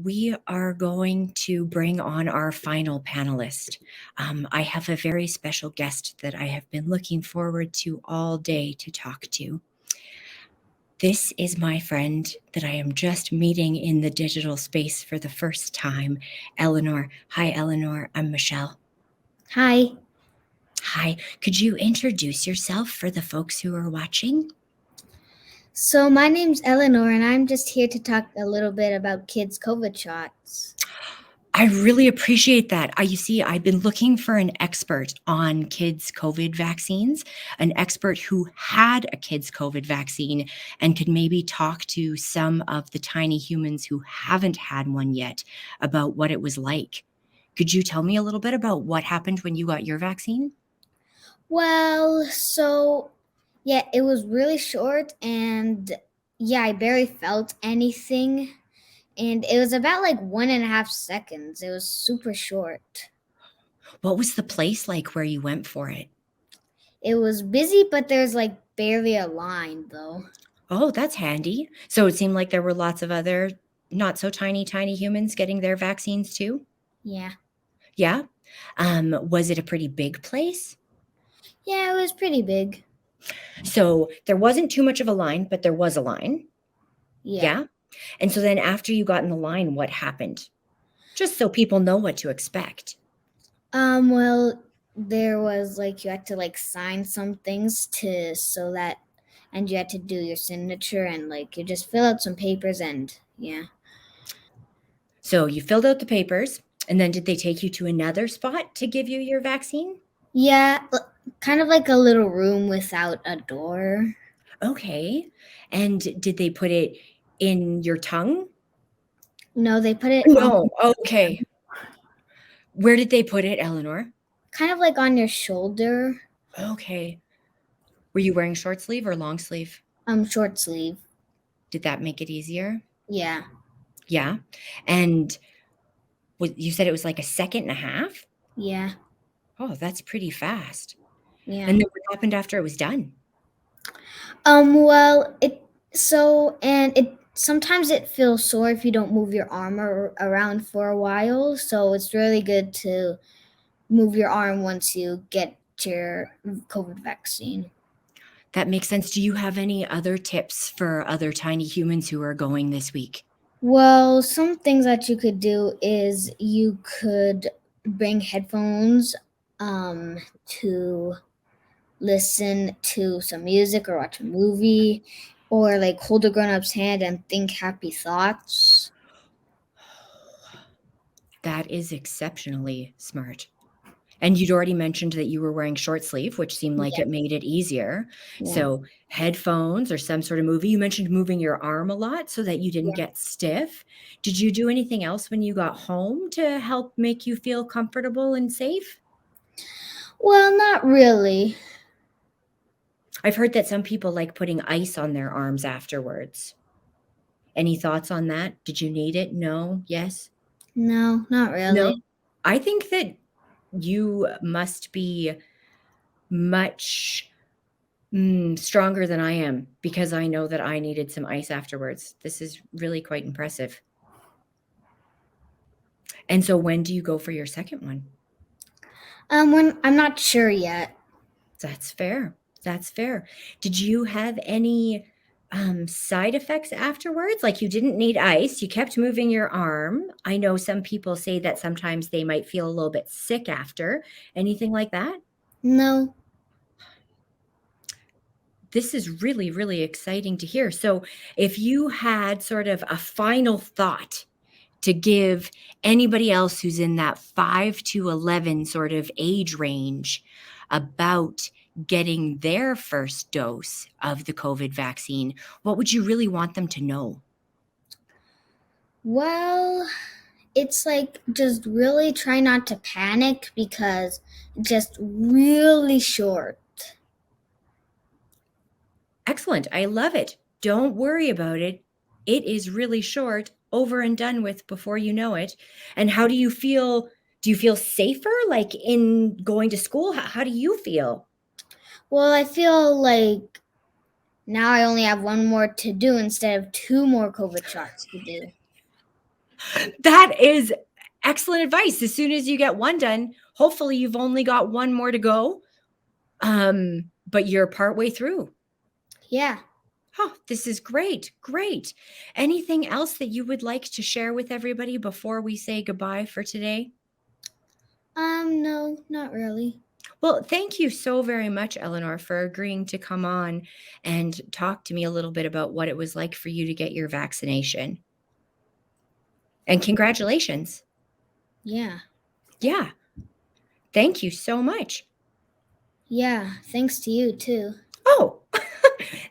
We are going to bring on our final panelist. I have a very special guest that I have been looking forward to all day to talk to. This is my friend that I am just meeting in the digital space for the first time, Eleanor. Hi, Eleanor. I'm Michelle. Hi. Hi. Could you introduce yourself for the folks who are watching? So my name's Eleanor, and I'm just here to talk a little bit about kids' COVID shots. I really appreciate that. You see, I've been looking for an expert on kids' COVID vaccines, an expert who had a kids' COVID vaccine and could maybe talk to some of the tiny humans who haven't had one yet about what it was like. Could you tell me a little bit about what happened when you got your vaccine? Well, it was really short, and I barely felt anything. And it was about like 1.5 seconds. It was super short. What was the place like where you went for it? It was busy, but there's like barely a line, though. Oh, that's handy. So it seemed like there were lots of other not so tiny humans getting their vaccines too? Yeah. Yeah? Was it a pretty big place? Yeah, it was pretty big. So there wasn't too much of a line, but there was a line. Yeah? And so then after you got in the line, what happened? Just so people know what to expect. Well, there was you had to sign some things and you had to do your signature and you just fill out some papers and yeah. So you filled out the papers, and then did they take you to another spot to give you your vaccine? Yeah, kind of like a little room without a door. Okay. And did they put it in your tongue? No, they put it No. Okay. Where did they put it, Eleanor? kind of like on your shoulder. Okay. Were you wearing short sleeve or long sleeve? Short sleeve. Did that make it easier? Yeah. Yeah. And you said it was like a second and a half? Yeah. Oh, that's pretty fast. Yeah. And then what happened after it was done? Well, it sometimes it feels sore if you don't move your arm around for a while, so it's really good to move your arm once you get your COVID vaccine. That makes sense. Do you have any other tips for other tiny humans who are going this week? Well, some things that you could do is you could bring headphones to listen to some music or watch a movie, or hold a grown-up's hand and think happy thoughts. That is exceptionally smart. And you'd already mentioned that you were wearing short sleeve, which seemed like it made it easier. Yeah. So headphones or some sort of movie. You mentioned moving your arm a lot so that you didn't get stiff. Did you do anything else when you got home to help make you feel comfortable and safe? Well, not really. I've heard that some people like putting ice on their arms afterwards. Any thoughts on that? Did you need it? No? Yes? No, not really. No. I think that you must be much stronger than I am, because I know that I needed some ice afterwards. This is really quite impressive. And so when do you go for your second one? When I'm not sure yet. That's fair. That's fair. Did you have any side effects afterwards? Like, you didn't need ice, you kept moving your arm. I know some people say that sometimes they might feel a little bit sick after. Anything like that? No. This is really, really exciting to hear. So if you had sort of a final thought to give anybody else who's in that 5 to 11 sort of age range about getting their first dose of the COVID vaccine, what would you really want them to know? Well, it's just really try not to panic because it's just really short. Excellent. I love it. Don't worry about it. It is really short, over and done with before you know it. And how do you feel? Do you feel safer, like in going to school? How do you feel? Well, I feel like now I only have one more to do instead of 2 more COVID shots to do. That is excellent advice. As soon as you get one done, hopefully you've only got one more to go. But you're partway through. Yeah. Oh, this is great. Great. Anything else that you would like to share with everybody before we say goodbye for today? No, not really. Well, thank you so very much, Eleanor, for agreeing to come on and talk to me a little bit about what it was like for you to get your vaccination. And congratulations. Yeah. Yeah. Thank you so much. Yeah. Thanks to you too. Oh,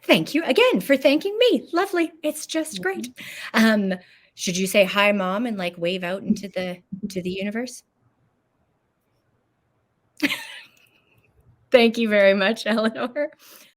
thank you again for thanking me. Lovely. It's just great. Um, should you say hi, mom, and like wave out into the universe? Thank you very much, Eleanor.